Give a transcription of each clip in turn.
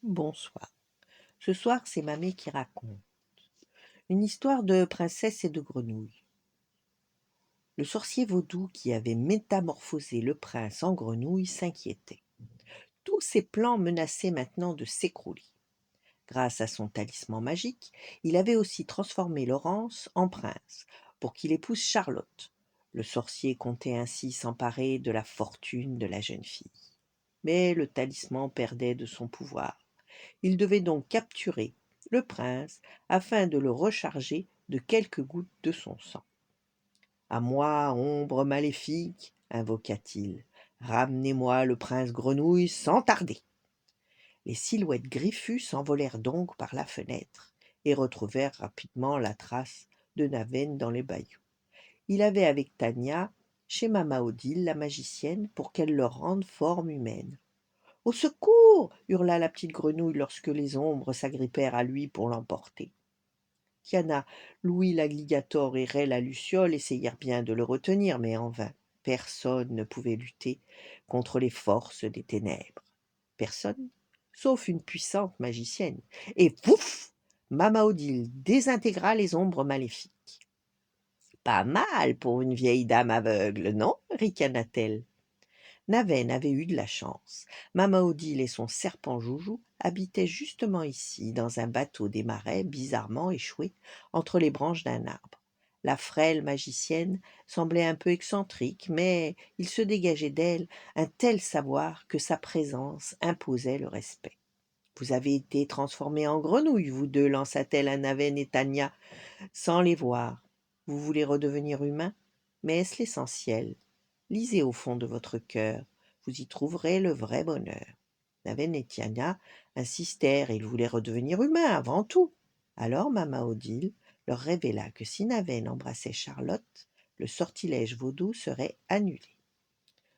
Bonsoir. Ce soir, c'est Mamé qui raconte. Une histoire de princesse et de grenouille. Le sorcier vaudou qui avait métamorphosé le prince en grenouille s'inquiétait. Tous ses plans menaçaient maintenant de s'écrouler. Grâce à son talisman magique, il avait aussi transformé Laurence en prince pour qu'il épouse Charlotte. Le sorcier comptait ainsi s'emparer de la fortune de la jeune fille. Mais le talisman perdait de son pouvoir. Il devait donc capturer le prince afin de le recharger de quelques gouttes de son sang. À moi, ombre maléfique, invoqua-t-il, ramenez-moi le prince grenouille sans tarder. Les silhouettes griffues s'envolèrent donc par la fenêtre et retrouvèrent rapidement la trace de Naven dans les bayous. Il avait avec Tania chez Mama Odile, la magicienne, pour qu'elle leur rende forme humaine. Au secours! Hurla la petite grenouille lorsque les ombres s'agrippèrent à lui pour l'emporter. Kiana, Louis l'alligator et Ray la luciole essayèrent bien de le retenir, mais en vain. Personne ne pouvait lutter contre les forces des ténèbres. Personne, sauf une puissante magicienne. Et pouf! Mama Odile désintégra les ombres maléfiques. Pas mal pour une vieille dame aveugle, non? Ricana-t-elle. Naven avait eu de la chance. Mama Odile et son serpent Joujou habitaient justement ici, dans un bateau des marais bizarrement échoué entre les branches d'un arbre. La frêle magicienne semblait un peu excentrique, mais il se dégageait d'elle un tel savoir que sa présence imposait le respect. Vous avez été transformés en grenouilles, vous deux, lança-t-elle à Naven et Tania, sans les voir. Vous voulez redevenir humain? Mais est-ce l'essentiel? Lisez au fond de votre cœur, vous y trouverez le vrai bonheur. Naven et Tiana insistèrent, ils voulaient redevenir humains avant tout. Alors Mama Odile leur révéla que si Naven embrassait Charlotte, le sortilège vaudou serait annulé.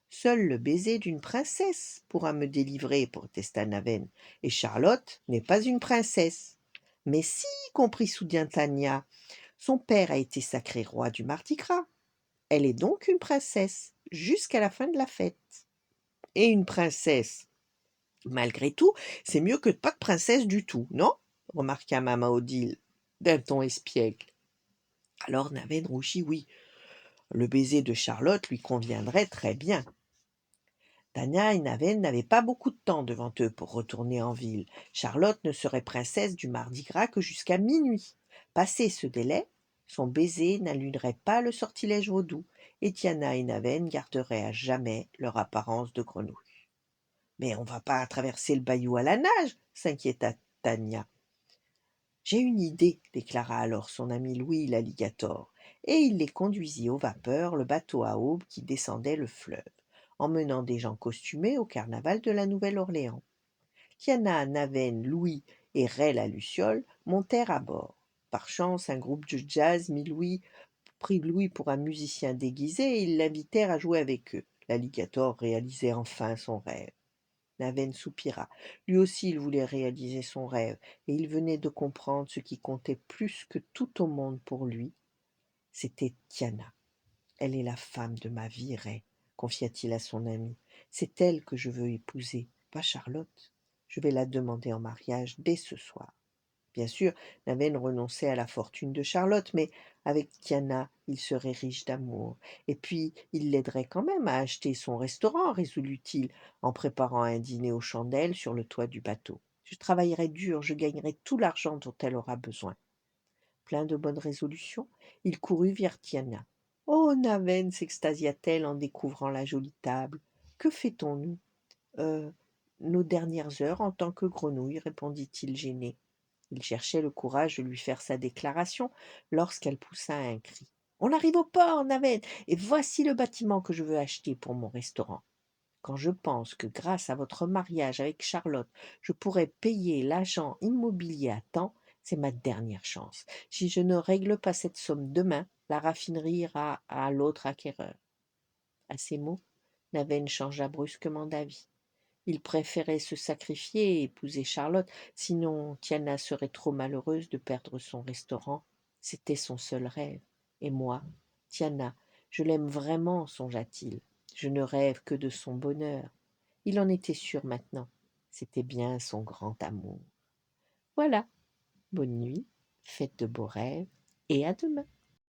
Seul le baiser d'une princesse pourra me délivrer, protesta Naven, et Charlotte n'est pas une princesse. Mais si, comprit soudain Tania, son père a été sacré roi du Mardi Gras. Elle est donc une princesse, jusqu'à la fin de la fête. Et une princesse, malgré tout, c'est mieux que pas de princesse du tout, non? Remarqua Mama Odile d'un ton espiègle. Alors Naven rougit, oui. Le baiser de Charlotte lui conviendrait très bien. Tania et Naven n'avaient pas beaucoup de temps devant eux pour retourner en ville. Charlotte ne serait princesse du Mardi Gras que jusqu'à minuit. Passé ce délai, son baiser n'allumerait pas le sortilège vaudou, et Tiana et Naven garderaient à jamais leur apparence de grenouille. Mais on va pas traverser le bayou à la nage, s'inquiéta Tania. J'ai une idée, déclara alors son ami Louis l'alligator, et il les conduisit aux vapeurs, le bateau à aube qui descendait le fleuve, emmenant des gens costumés au carnaval de la Nouvelle-Orléans. Tiana, Naven, Louis et Ray la Luciole montèrent à bord. Par chance, un groupe de jazz prit Louis pour un musicien déguisé et ils l'invitèrent à jouer avec eux. L'alligator réalisait enfin son rêve. Naven soupira. Lui aussi, il voulait réaliser son rêve, et il venait de comprendre ce qui comptait plus que tout au monde pour lui. C'était Tiana. Elle est la femme de ma vie, Ray, confia-t-il à son ami. C'est elle que je veux épouser, pas Charlotte. Je vais la demander en mariage dès ce soir. Bien sûr, Naven renonçait à la fortune de Charlotte, mais avec Tiana, il serait riche d'amour. Et puis, il l'aiderait quand même à acheter son restaurant, résolut-il, en préparant un dîner aux chandelles sur le toit du bateau. Je travaillerai dur, je gagnerai tout l'argent dont elle aura besoin. Plein de bonnes résolutions, il courut vers Tiana. Oh, Naven, s'extasia-t-elle en découvrant la jolie table. Que fait-on, nous? Euh, nos dernières heures en tant que grenouille, répondit-il gêné. Il cherchait le courage de lui faire sa déclaration lorsqu'elle poussa un cri. On arrive au port, Naven, et voici le bâtiment que je veux acheter pour mon restaurant. Quand je pense que grâce à votre mariage avec Charlotte, je pourrai payer l'agent immobilier à temps, c'est ma dernière chance. Si je ne règle pas cette somme demain, la raffinerie ira à l'autre acquéreur. À ces mots, Naven changea brusquement d'avis. Il préférait se sacrifier et épouser Charlotte, sinon Tiana serait trop malheureuse de perdre son restaurant. C'était son seul rêve. Et moi, Tiana, je l'aime vraiment, songea-t-il. Je ne rêve que de son bonheur. Il en était sûr maintenant. C'était bien son grand amour. Voilà, bonne nuit, faites de beaux rêves et à demain.